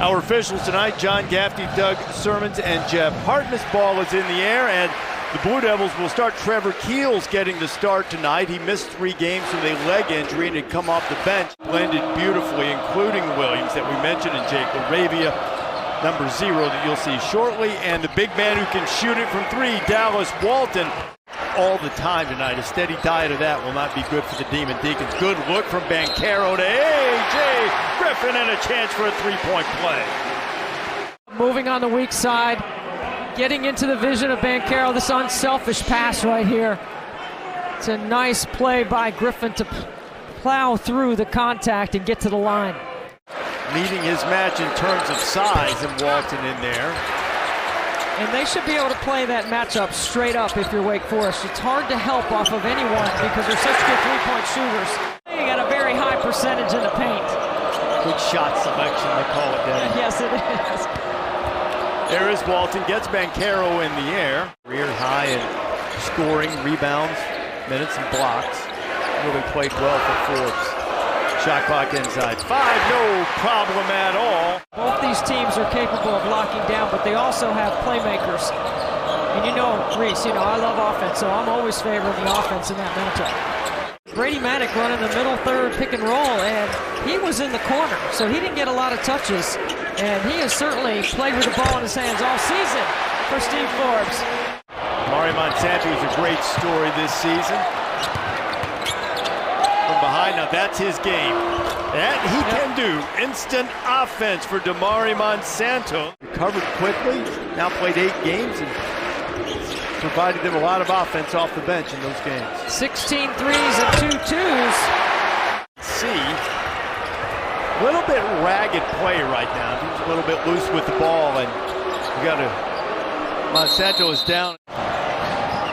Our officials tonight, John Gaffney, Doug Sermons, and Jeff Hartness. Ball is in the air, and the Blue Devils will start. Trevor Keels getting the start tonight. He missed 3 games with a leg injury and had come off the bench. Blended beautifully, including Williams that we mentioned, and Jake LaRavia, number 0, that you'll see shortly. And the big man who can shoot it from 3, Dallas Walton. All the time tonight. A steady diet of that will not be good for the Demon Deacons. Good look from Banchero to AJ Griffin, and a chance for a 3-point play. Moving on the weak side, getting into the vision of Banchero. This unselfish pass right here. It's a nice play by Griffin to plow through the contact and get to the line. Meeting his match in terms of size, and Walton in there. And they should be able to play that matchup straight up if you're Wake Forest. It's hard to help off of anyone because they're such good 3-point shooters. They got a very high percentage in the paint. Good shot selection, they call it that. Yes, it is. There is Walton, gets Banchero in the air. Career high in scoring, rebounds, minutes, and blocks. Really played well for Forbes. Shot clock inside 5, no problem at all. Both these teams are capable of locking down, but they also have playmakers. And you know, Reese, I love offense, so I'm always favoring the offense in that matchup. Brady Maddock running the middle third pick and roll, and he was in the corner, so he didn't get a lot of touches. And he has certainly played with the ball in his hands all season for Steve Forbes. Mario Monsanto is a great story this season. From behind, now that's his game. That he can do. Instant offense for Damari Monsanto. Recovered quickly, now played 8 games and provided them a lot of offense off the bench in those games. 16 threes and 2 twos. See, a little bit ragged play right now. He's a little bit loose with the ball, and you got to, Monsanto is down.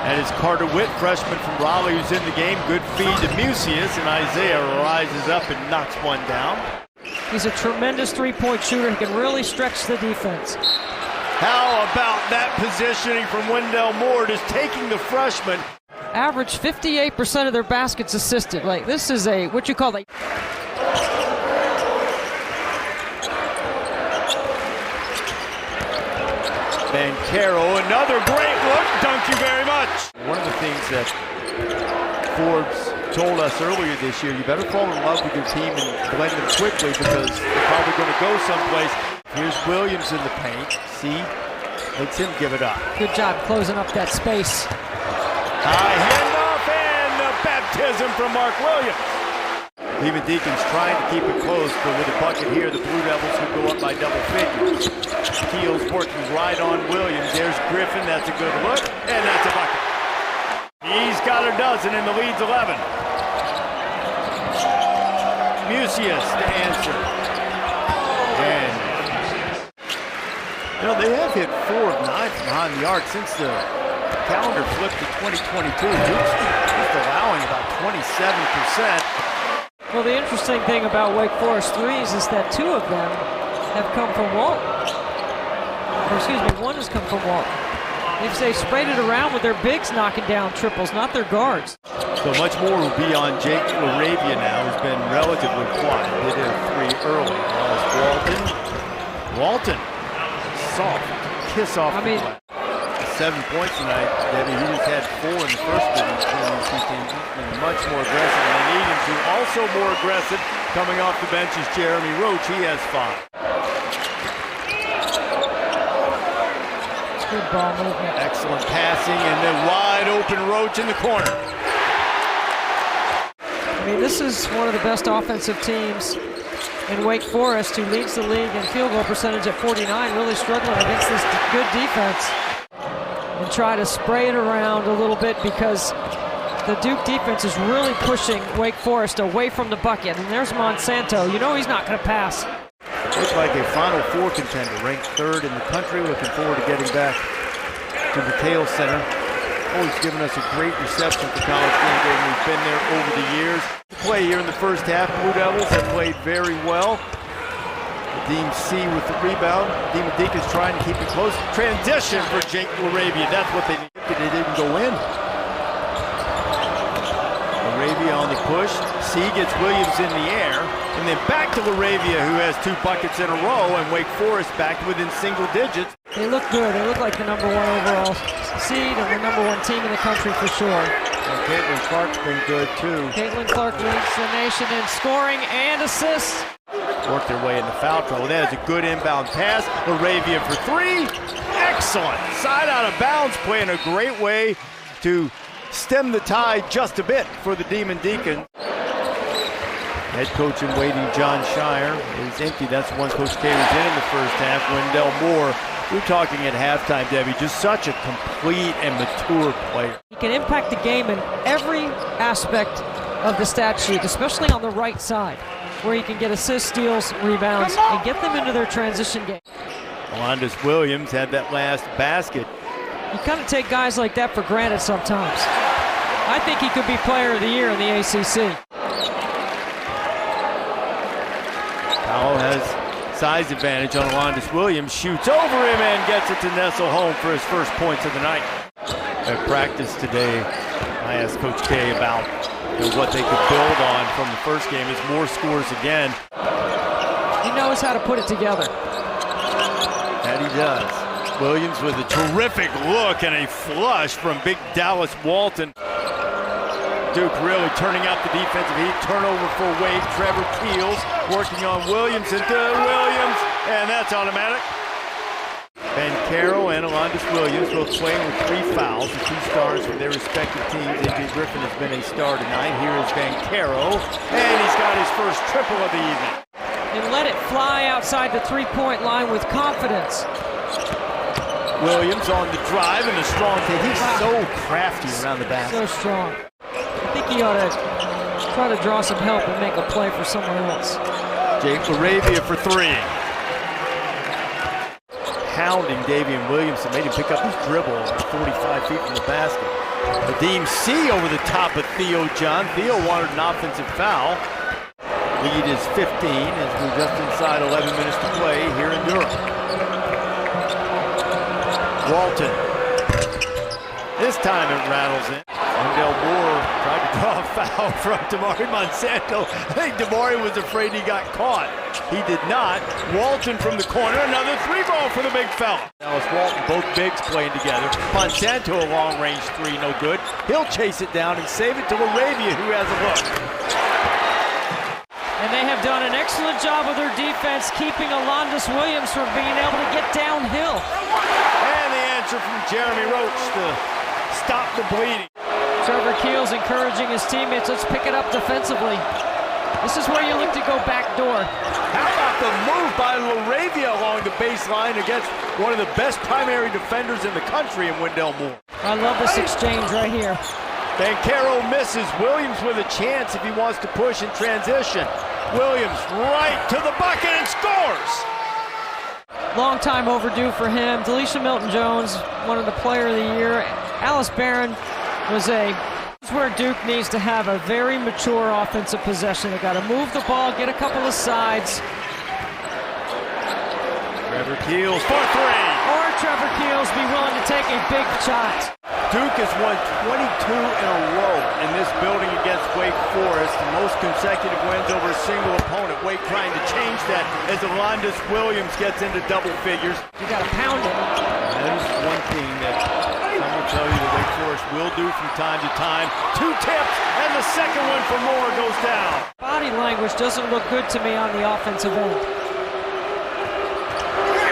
And it's Carter Witt, freshman from Raleigh, who's in the game. Good feed to Musius, and Isaiah rises up and knocks one down. He's a tremendous 3-point shooter. He can really stretch the defense. How about that positioning from Wendell Moore, just taking the freshman. Average 58% of their baskets assisted. Like, this is a, what you call a... Banchero, another great look. Thank you very much. One of the things that Forbes told us earlier this year, you better fall in love with your team and blend them quickly because they're probably going to go someplace. Here's Williams in the paint. See, makes him give it up. Good job closing up that space. High handoff and the baptism from Mark Williams. Demon Deacons trying to keep it close, but with a bucket here, the Blue Devils would go up by double figures. Keels working right on Williams. There's Griffin, that's a good look, and that's a bucket. He's got a dozen, and the lead's 11. Musius to answer. And, they have hit 4 of 9 from behind the arc since the calendar flipped to 2022. Just allowing about 27%. Well, the interesting thing about Wake Forest threes is that 2 of them have come from Walton. Or excuse me, 1 has come from Walton. They sprayed it around with their bigs knocking down triples, not their guards. So much more will be on Jake LaRavia now, who's been relatively quiet. Hit a 3 early. Walton, soft, kiss off. 7 points tonight. Debbie, he just had 4 in the first between these 2 teams. He's been much more aggressive. And they need him to also more aggressive. Coming off the bench is Jeremy Roach. He has 5. Good ball movement. Excellent passing, and then wide open Roach in the corner. This is one of the best offensive teams in Wake Forest, who leads the league in field goal percentage at 49, really struggling against this good defense. And try to spray it around a little bit because the Duke defense is really pushing Wake Forest away from the bucket. And there's Monsanto. He's not going to pass. Looks like a Final Four contender, ranked 3rd in the country. Looking forward to getting back to the Tail Center. Always given us a great reception for college game day. We've been there over the years. Play here in the first half. Blue Devils have played very well. Deem C with the rebound. Demon Deacons trying to keep it close. Transition for Jake LaRavia. That's what they needed. They didn't go in. LaRavia on the push. C gets Williams in the air. And then back to LaRavia, who has 2 buckets in a row, and Wake Forest back within single digits. They look good. They look like the #1 overall seed and the #1 team in the country for sure. And Caitlin Clark's been good too. Caitlin Clark leads the nation in scoring and assists. Worked their way into foul trouble. That is a good inbound pass. LaRavia for 3. Excellent. Side out of bounds play in a great way to stem the tide just a bit for the Demon Deacons. Head coach in waiting, John Shire, is empty. That's one Coach K was in the first half. Wendell Moore, we're talking at halftime, Debbie, just such a complete and mature player. He can impact the game in every aspect of the stat sheet, especially on the right side, where he can get assists, steals, rebounds, and get them into their transition game. Alondes Williams had that last basket. You kind of take guys like that for granted sometimes. I think he could be player of the year in the ACC. Paolo has size advantage on Alondes Williams, shoots over him and gets it to nestle home for his first points of the night. At practice today, I asked Coach K about what they could build on from the first game as Moore scores again. He knows how to put it together. That he does. Williams with a terrific look and a flush from big Dallas Walton. Duke really turning out the defensive heat. Turnover for Wake. Trevor Keels working on Williams into Williams, and that's automatic. Banchero and Alondes Williams both playing with 3 fouls, the 2 stars for their respective teams. AJ Griffin has been a star tonight. Here is Banchero, and he's got his first triple of the evening. And let it fly outside the 3-point line with confidence. Williams on the drive and the strong take. He's so crafty around the basket. So strong. I think he ought to try to draw some help and make a play for someone else. Jake LaRavia for 3. Hounding Davian Williamson, made him pick up his dribble 45 feet from the basket. Nadeem C over the top of Theo John. Theo wanted an offensive foul. Lead is 15 as we're just inside 11 minutes to play here in Durham. Walton. This time it rattles in. Wendell Moore tried to draw a foul from Damari Monsanto. I think Damari was afraid he got caught. He did not. Walton from the corner, another 3-ball for the big fella. Dallas Walton, both bigs playing together. Monsanto a long-range 3, no good. He'll chase it down and save it to LaRavia, who has a look. And they have done an excellent job of their defense, keeping Alondes Williams from being able to get downhill. And the answer from Jeremy Roach to stop the bleeding. Trevor Keels encouraging his teammates, let's pick it up defensively. This is where you look to go backdoor. How about the move by LaRavia along the baseline against one of the best primary defenders in the country in Wendell Moore. I love this exchange right here. Banchero misses. Williams with a chance if he wants to push in transition. Williams right to the bucket and scores! Long time overdue for him. Delisha Milton-Jones, one of the player of the year. Alice Barron was where Duke needs to have a very mature offensive possession. They got to move the ball, get a couple of sides. Trevor Keels for 3. Or Trevor Keels be willing to take a big shot. Duke has won 22 in a row in this building against Wake Forest. The most consecutive wins over a single opponent. Wake trying to change that as Alondes Williams gets into double figures. You got to pound it. That is one thing that some will tell you that Wake Forest will do from time to time. 2 tips, and the second one for Moore goes down. Body language doesn't look good to me on the offensive end.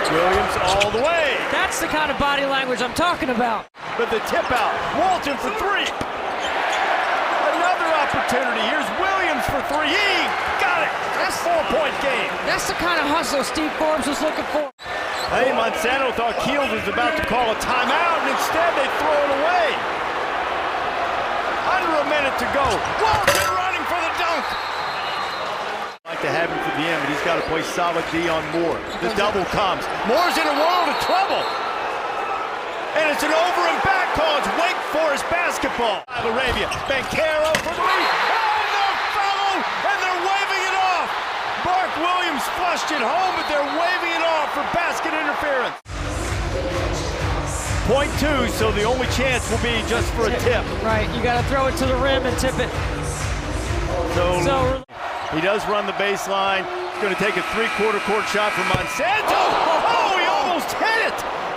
Williams all the way. That's the kind of body language I'm talking about. But the tip out, Walton for 3. Another opportunity. Here's Williams for 3. He got it. That's 4-point game. That's the kind of hustle Steve Forbes was looking for. I think Monsanto thought Keels was about to call a timeout, and instead they throw it away. Under a minute to go. Walton running for the dunk. Like to have him for the end, but he's got to play solid D on Moore. The double comes. Moore's in a world of trouble. And it's an over and back call. It's Wake Forest basketball. LaRavia, Banchero for 3. And the foul! And they're waving it off. Mark Williams flushed it home, but they're waving it off for basket interference. Point 2, so the only chance will be just for a tip. Right, you got to throw it to the rim and tip it. So He does run the baseline. He's going to take a three-quarter court shot from Monsanto. Oh, he almost hit it.